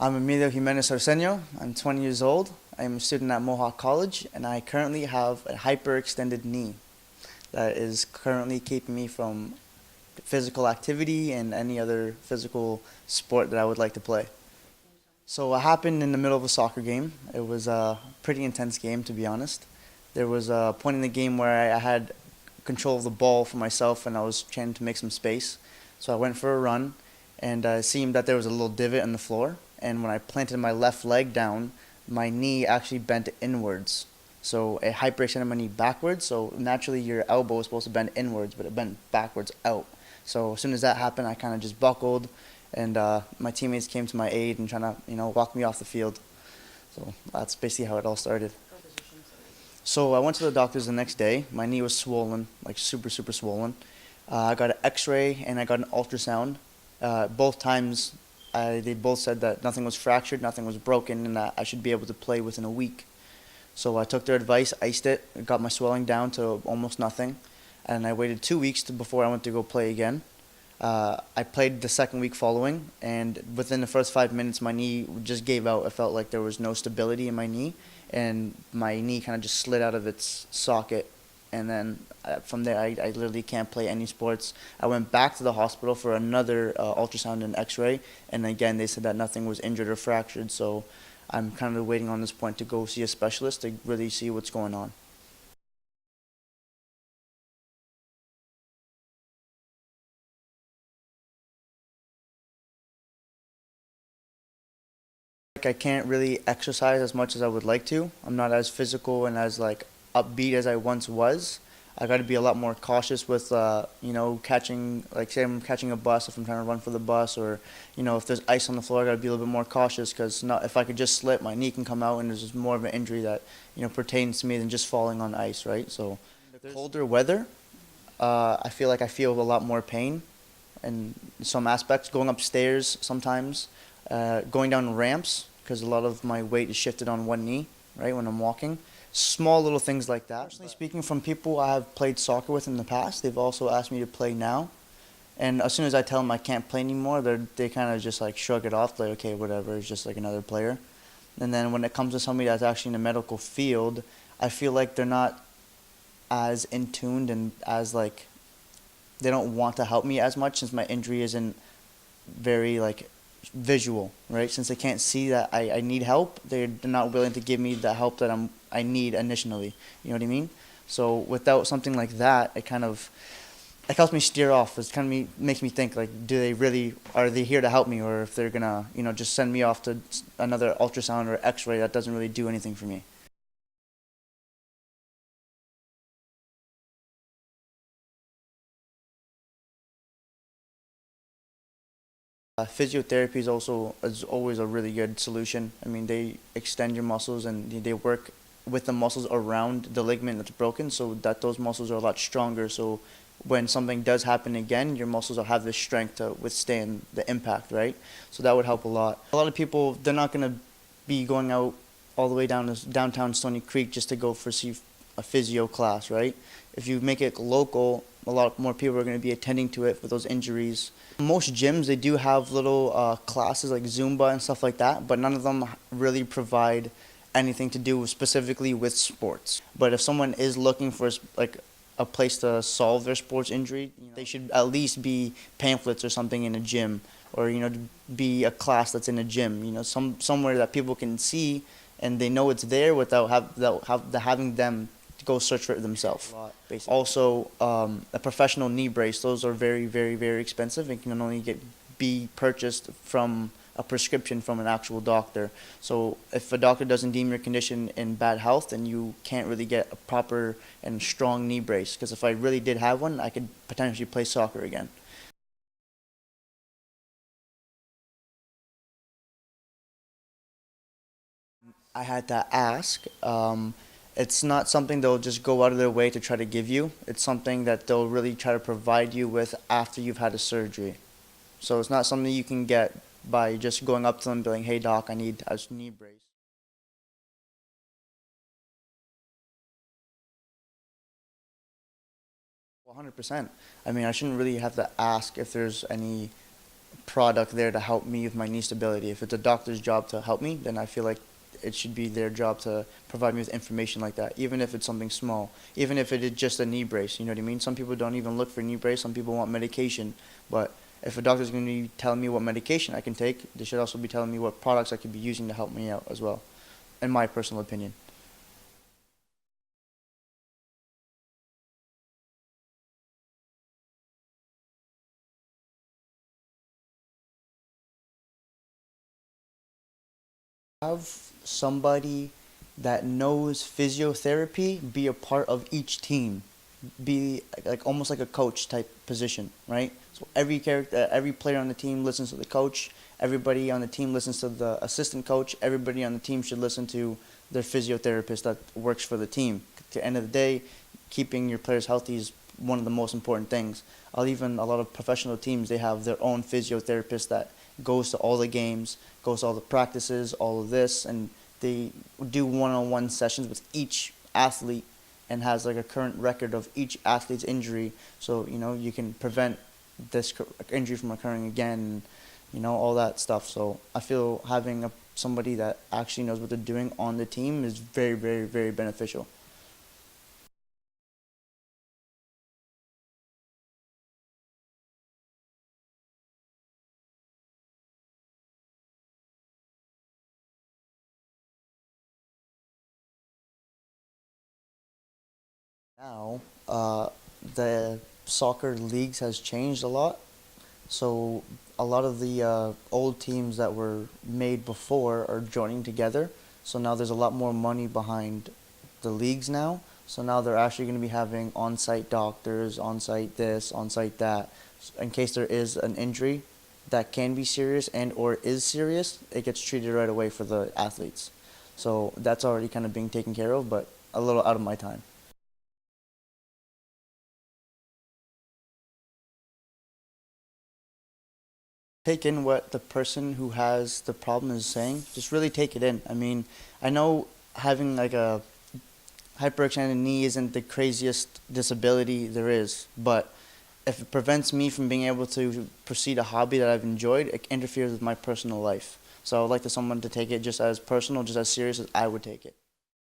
I'm Emilio Jimenez Arsenio. I'm 20 years old. I'm a student at Mohawk College, and I currently have a hyperextended knee that is currently keeping me from physical activity and any other physical sport that I would like to play. So it happened in the middle of a soccer game. It was a pretty intense game, to be honest. There was a point in the game where I had control of the ball for myself, and I was trying to make some space. So I went for a run, and it seemed that there was a little divot in the floor. And when I planted my left leg down, my knee actually bent inwards. So it hyperextended my knee backwards. So naturally, your elbow is supposed to bend inwards, but it bent backwards out. So as soon as that happened, I kind of just buckled, and my teammates came to my aid and trying to, walk me off the field. So that's basically how it all started. So I went to the doctors the next day. My knee was swollen, like super, super swollen. I got an X-ray and I got an ultrasound. Both times, they both said that nothing was fractured, nothing was broken, and that I should be able to play within a week. So I took their advice, iced it, got my swelling down to almost nothing, and I waited 2 weeks before I went to go play again. I played the second week following, and within the first 5 minutes, my knee just gave out. It felt like there was no stability in my knee, and my knee kind of just slid out of its socket. And then from there, I literally can't play any sports. I went back to the hospital for another ultrasound and X-ray, and again, they said that nothing was injured or fractured. So I'm kind of waiting on this point to go see a specialist to really see what's going on. Like I can't really exercise as much as I would like to. I'm not as physical and as like upbeat as I once was. I got to be a lot more cautious with catching, like say I'm catching a bus, if I'm trying to run for the bus, or if there's ice on the floor, I got to be a little bit more cautious because not if I could just slip, my knee can come out and there's just more of an injury that pertains to me than just falling on ice, right? So the colder weather, I feel like I feel a lot more pain in some aspects. Going upstairs sometimes, going down ramps because a lot of my weight is shifted on one knee, right, when I'm walking. Small little things like that. Personally speaking, from people I have played soccer with in the past, they've also asked me to play now. And as soon as I tell them I can't play anymore, they kind of just like shrug it off, like, okay, whatever, it's just like another player. And then when it comes to somebody that's actually in the medical field, I feel like they're not as in tuned and as like they don't want to help me as much since my injury isn't very like visual, right? Since they can't see that I need help, they're not willing to give me the help that I need initially. You know what I mean? So without something like that, it helps me steer off. It kind of makes me think like, do they really are they here to help me, or if they're gonna just send me off to another ultrasound or X-ray that doesn't really do anything for me. Physiotherapy is always a really good solution. I mean, they extend your muscles and they work with the muscles around the ligament that's broken, so that those muscles are a lot stronger. So when something does happen again, your muscles will have the strength to withstand the impact, right? So that would help a lot. A lot of people, they're not gonna be going out all the way down to downtown Stony Creek just to go for see a physio class, right? If you make it local, a lot more people are going to be attending to it for those injuries. Most gyms, they do have little classes like Zumba and stuff like that, but none of them really provide anything to do specifically with sports. But if someone is looking for like a place to solve their sports injury, they should at least be pamphlets or something in a gym, or be a class that's in a gym. Somewhere that people can see and they know it's there without having them go search for it themselves. Also, a professional knee brace. Those are very, very, very expensive and can only be purchased from a prescription from an actual doctor. So if a doctor doesn't deem your condition in bad health, then you can't really get a proper and strong knee brace. Because if I really did have one, I could potentially play soccer again. I had to ask. It's not something they'll just go out of their way to try to give you. It's something that they'll really try to provide you with after you've had a surgery. So it's not something you can get by just going up to them and being, hey doc, I need a knee brace. 100%. I mean, I shouldn't really have to ask if there's any product there to help me with my knee stability. If it's a doctor's job to help me, then I feel like it should be their job to provide me with information like that, even if it's something small, even if it is just a knee brace. You know what I mean? Some people don't even look for knee brace. Some people want medication, but if a doctor's going to be telling me what medication I can take, they should also be telling me what products I could be using to help me out as well, in my personal opinion. Have somebody that knows physiotherapy be a part of each team, be like almost like a coach type position, right? So every character, every player on the team listens to the coach. Everybody on the team listens to the assistant coach. Everybody on the team should listen to their physiotherapist that works for the team. At the end of the day, keeping your players healthy is one of the most important things. I'll even a lot of professional teams, they have their own physiotherapist that goes to all the games, goes to all the practices, all of this, and they do one-on-one sessions with each athlete and has like a current record of each athlete's injury, so you can prevent this injury from occurring again, all that stuff. So I feel having somebody that actually knows what they're doing on the team is very, very, very beneficial. Now, the soccer leagues has changed a lot. So a lot of the old teams that were made before are joining together. So now there's a lot more money behind the leagues now. So now they're actually going to be having on-site doctors, on-site this, on-site that. In case there is an injury that can be serious and or is serious, it gets treated right away for the athletes. So that's already kind of being taken care of, but a little out of my time. Take in what the person who has the problem is saying. Just really take it in. I mean, I know having like a hyperextended knee isn't the craziest disability there is, but if it prevents me from being able to proceed a hobby that I've enjoyed, it interferes with my personal life. So I would like to someone to take it just as personal, just as serious as I would take it.